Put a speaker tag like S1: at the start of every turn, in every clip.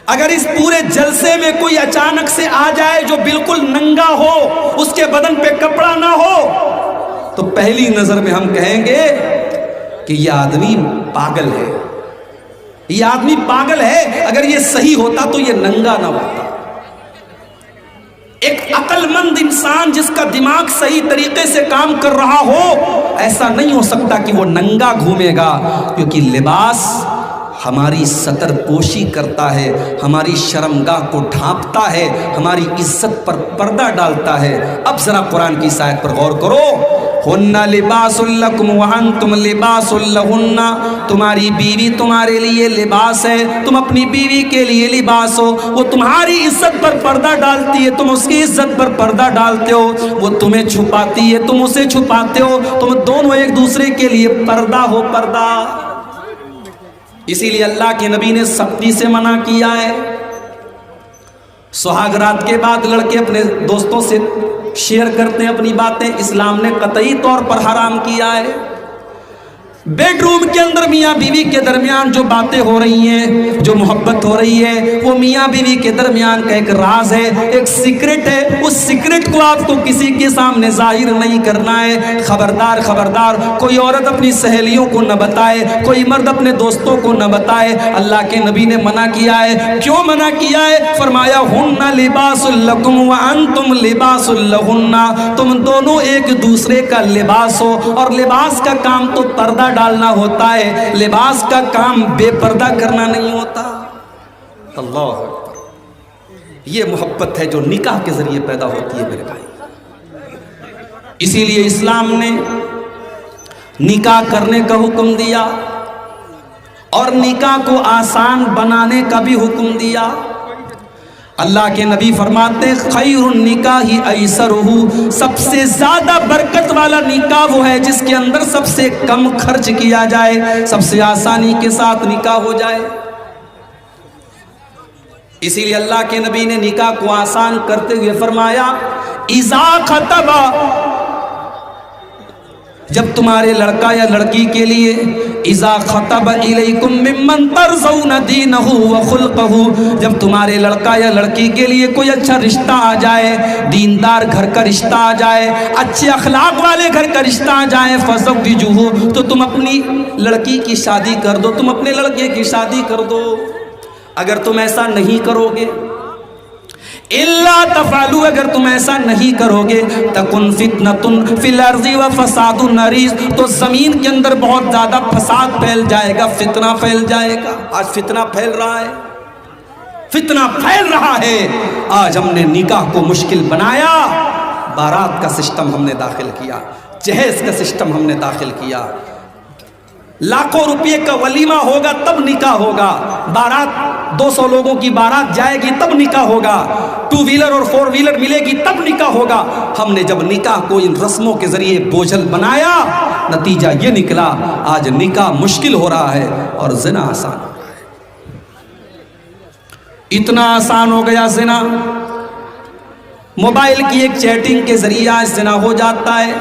S1: اگر اس پورے جلسے میں کوئی اچانک سے آ جائے جو بالکل ننگا ہو، اس کے بدن پہ کپڑا نہ ہو، تو پہلی نظر میں ہم کہیں گے کہ یہ آدمی پاگل ہے، یہ آدمی پاگل ہے۔ اگر یہ صحیح ہوتا تو یہ ننگا نہ ہوتا۔ ایک عقل مند انسان جس کا دماغ صحیح طریقے سے کام کر رہا ہو، ایسا نہیں ہو سکتا کہ وہ ننگا گھومے گا، کیونکہ لباس ہماری ستر پوشی کرتا ہے، ہماری شرمگاہ کو ڈھانپتا ہے، ہماری عزت پر پردہ ڈالتا ہے۔ اب ذرا قرآن کی اس آیت پر غور کرو، ہن لباس لکم وانتم لباس لہن، تمہاری بیوی تمہارے لیے لباس ہے، تم اپنی بیوی کے لیے لباس ہو۔ وہ تمہاری عزت پر پردہ ڈالتی ہے، تم اس کی عزت پر پردہ ڈالتے ہو۔ وہ تمہیں چھپاتی ہے، تم اسے چھپاتے ہو، تم دونوں ایک دوسرے کے لیے پردہ ہو، پردہ۔ اسی لیے اللہ کے نبی نے سختی سے منع کیا ہے۔ سہاگ رات کے بعد لڑکے اپنے دوستوں سے شیئر کرتے ہیں اپنی باتیں، اسلام نے قطعی طور پر حرام کیا ہے۔ بیڈ روم کے اندر میاں بیوی کے درمیان جو باتیں ہو رہی ہیں، جو محبت ہو رہی ہے، وہ میاں بیوی کے درمیان کا ایک راز ہے، ایک سیکرٹ ہے۔ اس سیکرٹ کو آپ کو کسی کے سامنے ظاہر نہیں کرنا ہے۔ خبردار خبردار، کوئی عورت اپنی سہیلیوں کو نہ بتائے، کوئی مرد اپنے دوستوں کو نہ بتائے۔ اللہ کے نبی نے منع کیا ہے۔ کیوں منع کیا ہے؟ فرمایا ہن لباس لکم وانتم لباس لہن، تم دونوں ایک دوسرے کا لباس ہو، اور لباس کا کام تو پردہ ڈالنا ہوتا ہے، لباس کا کام بے پردہ کرنا نہیں ہوتا۔ اللہ اکبر، یہ محبت ہے جو نکاح کے ذریعے پیدا ہوتی ہے میرے بھائی۔ اسی لیے اسلام نے نکاح کرنے کا حکم دیا اور نکاح کو آسان بنانے کا بھی حکم دیا۔ اللہ کے نبی فرماتے خیر النکاح ایسرہ، سب سے زیادہ برکت والا نکاح وہ ہے جس کے اندر سب سے کم خرچ کیا جائے، سب سے آسانی کے ساتھ نکاح ہو جائے۔ اسی لیے اللہ کے نبی نے نکاح کو آسان کرتے ہوئے فرمایا اذا خطبا، جب تمہارے لڑکا یا لڑکی کے لیے اذا خطب الیکم ممن ترضون دینہ وخلقہ، جب تمہارے لڑکا یا لڑکی کے لیے کوئی اچھا رشتہ آ جائے، دیندار گھر کا رشتہ آ جائے، اچھے اخلاق والے گھر کا رشتہ آ جائے، فزوجوہ، تو تم اپنی لڑکی کی شادی کر دو، تم اپنے لڑکے کی شادی کر دو۔ اگر تم ایسا نہیں کرو گے، الا تفعلوا، اگر تم ایسا نہیں کرو گے، تکن فتنۃ فی الارض وفساد عریض، تو زمین کے اندر بہت زیادہ فساد پھیل جائے گا، فتنہ پھیل جائے گا۔ آج فتنہ پھیل رہا ہے، فتنہ پھیل رہا ہے۔ آج ہم نے نکاح کو مشکل بنایا، بارات کا سسٹم ہم نے داخل کیا، جہیز کا سسٹم ہم نے داخل کیا، لاکھوں روپے کا ولیمہ ہوگا تب نکاح ہوگا، بارات 200 لوگوں کی بارات جائے گی تب نکاح ہوگا، 2 ویلر اور 4 ویلر ملے گی تب نکاح ہوگا۔ ہم نے جب نکاح کو ان رسموں کے ذریعے بوجھل بنایا، نتیجہ یہ نکلا آج نکاح مشکل ہو رہا ہے اور زنا آسان ہو رہا ہے۔ اتنا آسان ہو گیا زنا، موبائل کی ایک چیٹنگ کے ذریعے آج زنا ہو جاتا ہے،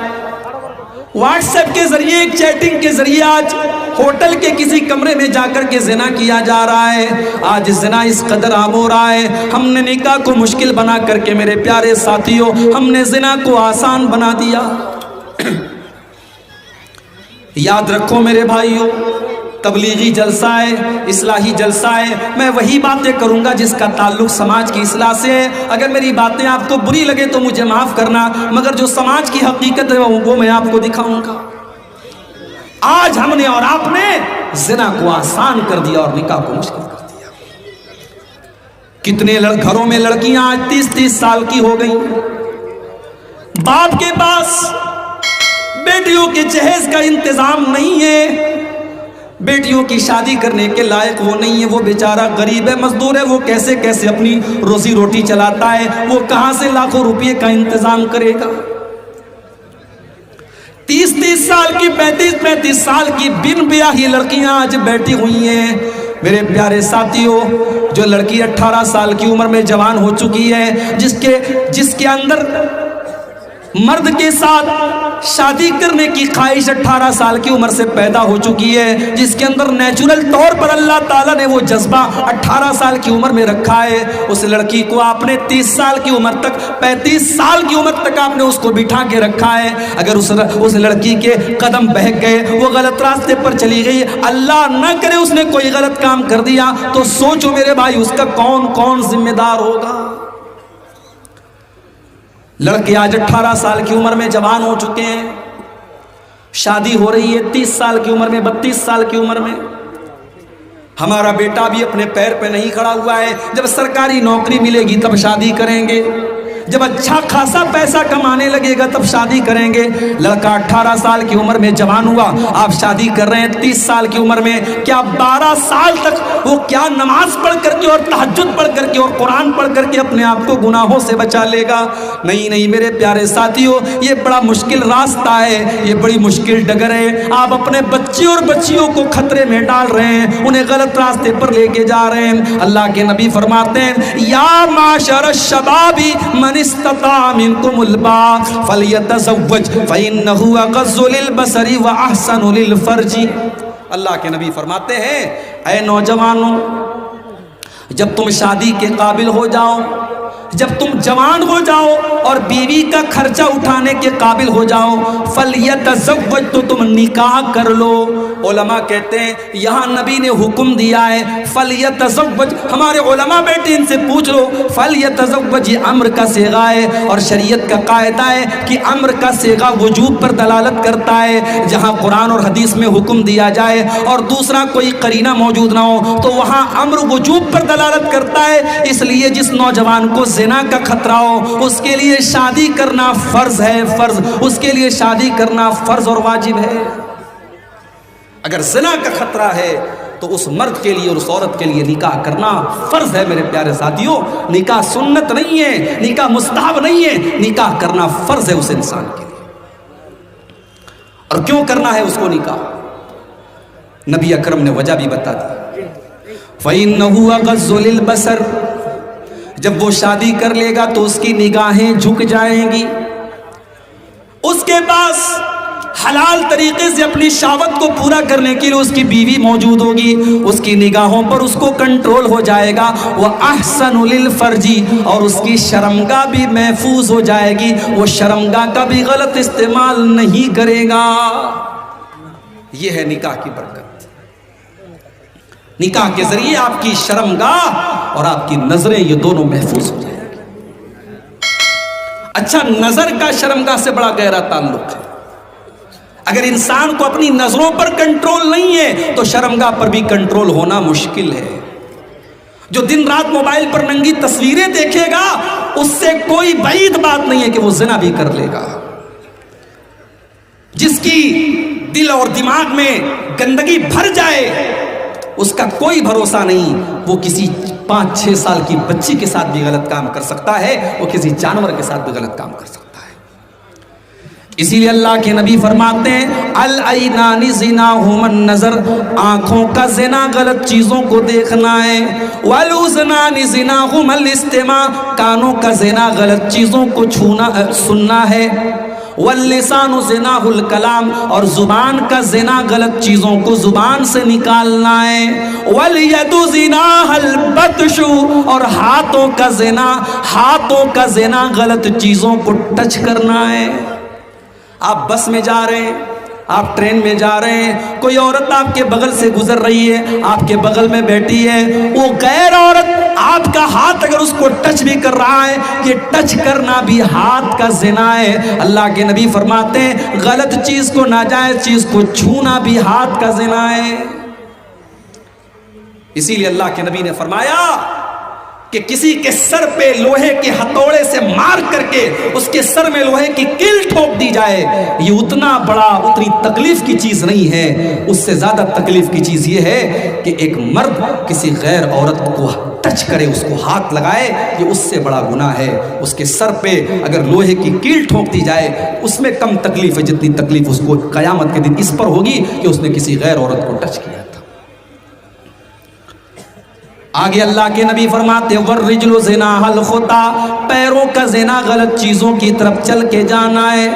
S1: واٹس ایپ کے ذریعے ایک چیٹنگ کے ذریعے آج ہوٹل کے کسی کمرے میں جا کر کے زنا کیا جا رہا ہے۔ آج زنا اس قدر عام ہو رہا ہے، ہم نے نکاح کو مشکل بنا کر کے میرے پیارے ساتھیوں، ہم نے زنا کو آسان بنا دیا۔ یاد رکھو میرے بھائیوں، تبلیغی جلسہ ہے، اصلاحی جلسہ ہے، میں وہی باتیں کروں گا جس کا تعلق سماج کی اصلاح سے ہے۔ اگر میری باتیں آپ کو بری لگے تو مجھے معاف کرنا، مگر جو سماج کی حقیقت ہے وہ میں آپ کو دکھاؤں گا۔ آج ہم نے اور آپ نے زنا کو آسان کر دیا اور نکاح کو مشکل کر دیا۔ کتنے گھروں میں لڑکیاں آج 30-30 سال کی ہو گئی، باپ کے پاس بیٹیوں کے جہیز کا انتظام نہیں ہے، بیٹیوں کی شادی کرنے کے لائق وہ نہیں ہے، وہ بیچارہ غریب ہے، مزدور ہے، وہ کیسے کیسے اپنی روزی روٹی چلاتا ہے، وہ کہاں سے لاکھوں روپے کا انتظام کرے گا۔ 30-30 سال کی 35-35 سال کی بن بیاہی لڑکیاں آج بیٹھی ہوئی ہیں۔ میرے پیارے ساتھیوں، جو لڑکی 18 سال کی عمر میں جوان ہو چکی ہے، جس کے اندر مرد کے ساتھ شادی کرنے کی خواہش 18 سال کی عمر سے پیدا ہو چکی ہے، جس کے اندر نیچرل طور پر اللہ تعالیٰ نے وہ جذبہ 18 سال کی عمر میں رکھا ہے، اس لڑکی کو آپ نے 30 سال کی عمر تک 35 سال کی عمر تک آپ نے اس کو بٹھا کے رکھا ہے۔ اگر اس لڑکی کے قدم بہک گئے، وہ غلط راستے پر چلی گئی، اللہ نہ کرے اس نے کوئی غلط کام کر دیا، تو سوچو میرے بھائی اس کا کون ذمہ دار ہوگا؟ لڑکے آج 18 سال کی عمر میں جوان ہو چکے ہیں، شادی ہو رہی ہے 30 سال کی عمر میں، 32 سال کی عمر میں۔ ہمارا بیٹا بھی اپنے پیر پہ نہیں کھڑا ہوا ہے، جب سرکاری نوکری ملے گی تب شادی کریں گے، جب اچھا خاصا پیسہ کمانے لگے گا تب شادی کریں گے۔ لڑکا 18 سال کی عمر میں جوان ہوا، آپ شادی کر رہے ہیں 30 سال کی عمر میں، کیا 12 سال تک وہ کیا نماز پڑھ کر کے اور تہجد پڑھ کر کے اور قرآن پڑھ کر کے اپنے آپ کو گناہوں سے بچا لے گا؟ نہیں میرے پیارے ساتھیوں، یہ بڑا مشکل راستہ ہے، یہ بڑی مشکل ڈگر ہے۔ آپ اپنے بچے اور بچیوں کو خطرے میں ڈال رہے ہیں، انہیں غلط راستے پر لے کے جا رہے ہیں۔ اللہ کے نبی فرماتے ہیں، یا معاشر الشباب من استطاع منکم الباء فلیتزوج فإنہ اغض للبصر واحسن للفرج۔ اللہ کے نبی فرماتے ہیں، اے نوجوانوں، جب تم شادی کے قابل ہو جاؤ، جب تم جوان ہو جاؤ اور بیوی کا خرچہ اٹھانے کے قابل ہو جاؤ، فلیتزوج، تو تم نکاح کر لو۔ علماء کہتے ہیں یہاں نبی نے حکم دیا ہے فلیتزوج، ہمارے علماء بیٹے ان سے پوچھ لو، فلیتزوج یہ امر کا صیغہ ہے، اور شریعت کا قاعدہ ہے کہ امر کا صیغہ وجوب پر دلالت کرتا ہے۔ جہاں قرآن اور حدیث میں حکم دیا جائے اور دوسرا کوئی قرینہ موجود نہ ہو تو وہاں امر وجوب پر دلالت کرتا ہے۔ اس لیے جس نوجوان کو زنا کا خطرہ ہو اس کے لیے شادی کرنا فرض ہے، فرض، اس کے لیے شادی کرنا فرض اور واجب ہے۔ اگر زنا کا خطرہ ہے تو اس مرد کے لیے اور اس عورت کے لیے نکاح کرنا فرض ہے۔ میرے پیارے ساتھیوں، نکاح سنت نہیں ہے، نکاح مستحب نہیں ہے، نکاح کرنا فرض ہے اس انسان کے لیے۔ اور کیوں کرنا ہے اس کو نکاح؟ نبی اکرم نے وجہ بھی بتا دی، فَإِنَّهُ أَغَضُّ لِلْبَصَرِ، جب وہ شادی کر لے گا تو اس کی نگاہیں جھک جائیں گی، اس کے پاس حلال طریقے سے اپنی شہوت کو پورا کرنے کے لیے اس کی بیوی موجود ہوگی، اس کی نگاہوں پر اس کو کنٹرول ہو جائے گا، وَأَحْسَنُ لِلْفَرْجِ، اور اس کی شرمگاہ بھی محفوظ ہو جائے گی، وہ شرمگاہ کا بھی غلط استعمال نہیں کرے گا۔ یہ ہے نکاح کی برکت۔ نکاح کے ذریعے آپ کی شرمگاہ اور آپ کی نظریں یہ دونوں محفوظ ہو جائیں گی۔ اچھا، نظر کا شرمگاہ سے بڑا گہرا تعلق ہے۔ اگر انسان کو اپنی نظروں پر کنٹرول نہیں ہے تو شرمگاہ پر بھی کنٹرول ہونا مشکل ہے۔ جو دن رات موبائل پر ننگی تصویریں دیکھے گا اس سے کوئی بعید بات نہیں ہے کہ وہ زنا بھی کر لے گا۔ جس کی دل اور دماغ میں گندگی بھر جائے اس کا کوئی بھروسہ نہیں، وہ کسی 5-6 سال کی بچی کے ساتھ بھی غلط کام کر سکتا ہے، وہ کسی جانور کے ساتھ بھی غلط کام کر سکتا ہے۔ اسی لیے اللہ کے نبی فرماتے ہیں العینان زناہما النظر، آنکھوں کا زنا غلط چیزوں کو دیکھنا ہے، والاذنان زناہما الاستماع، کانوں کا زنا غلط چیزوں کو سننا ہے، واللسان زناہ الکلام، اور زبان کا زنا غلط چیزوں کو زبان سے نکالنا ہے، والید زناہ البطش، اور ہاتھوں کا زنا غلط چیزوں کو ٹچ کرنا ہے۔ آپ بس میں جا رہے ہیں، آپ ٹرین میں جا رہے ہیں، کوئی عورت آپ کے بغل سے گزر رہی ہے، آپ کے بغل میں بیٹھی ہے، وہ غیر عورت آپ کا ہاتھ اگر اس کو ٹچ بھی کر رہا ہے، یہ ٹچ کرنا بھی ہاتھ کا زنا ہے۔ اللہ کے نبی فرماتے ہیں غلط چیز کو، ناجائز چیز کو چھونا بھی ہاتھ کا زنا ہے۔ اسی لیے اللہ کے نبی نے فرمایا کہ کسی کے سر پہ لوہے کے ہتھوڑے سے مار کر کے اس کے سر میں لوہے کی کیل ٹھوک دی جائے، یہ اتنی تکلیف کی چیز نہیں ہے۔ اس سے زیادہ تکلیف کی چیز یہ ہے کہ ایک مرد کسی غیر عورت کو ٹچ کرے، اس کو ہاتھ لگائے، یہ اس سے بڑا گناہ ہے۔ اس کے سر پہ اگر لوہے کی کیل ٹھوک دی جائے اس میں کم تکلیف ہے جتنی تکلیف اس کو قیامت کے دن اس پر ہوگی کہ اس نے کسی غیر عورت کو ٹچ کیا تھا۔ آگے اللہ کے نبی فرماتے والرجل زناھا الخطا، پیروں کا زنا غلط چیزوں کی طرف چل کے جانا ہے،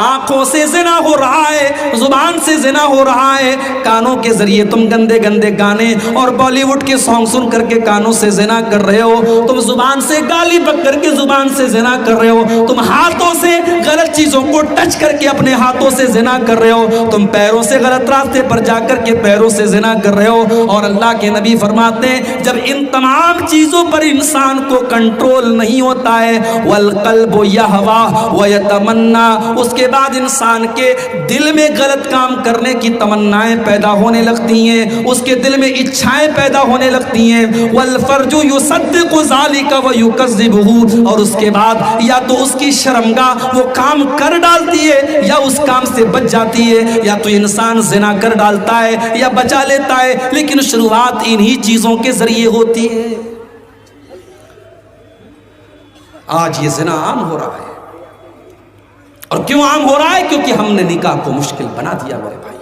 S1: آنکھوں سے زنا ہو رہا ہے، زبان سے زنا ہو رہا ہے، کانوں کے ذریعے تم گندے گندے گانے اور بالی ووڈ کے سانگ سن کر کے کانوں سے زنا کر رہے ہو، تم زبان سے گالی بک کر کے زبان سے زنا کر رہے ہو، تم ہاتھوں سے غلط چیزوں کو ٹچ کر کے اپنے ہاتھوں سے زنا کر رہے ہو، تم پیروں سے غلط راستے پر جا کر کے پیروں سے زنا کر رہے ہو۔ اور اللہ کے نبی فرماتے ہیں جب ان تمام چیزوں پر انسان کو کنٹرول نہیں ہوتا ہے، والقلب یہویٰ ویتمنی، اس کے بعد انسان کے دل میں غلط کام کرنے کی تمنائیں پیدا ہونے لگتی ہیں، اس کے دل میں اچھائیں پیدا ہونے لگتی ہیں، والفرج یصدق ذلک ویکذبہ، اور اس کے بعد یا تو اس کی شرمگاہ وہ کام کر ڈالتی ہے یا اس کام سے بچ جاتی ہے، یا تو انسان زنا کر ڈالتا ہے یا بچا لیتا ہے، لیکن شروعات انہی چیزوں کے ذریعے ہوتی ہے۔ آج یہ زنا عام ہو رہا ہے، اور کیوں عام ہو رہا ہے؟ کیونکہ ہم نے نکاح کو مشکل بنا دیا میرے بھائی۔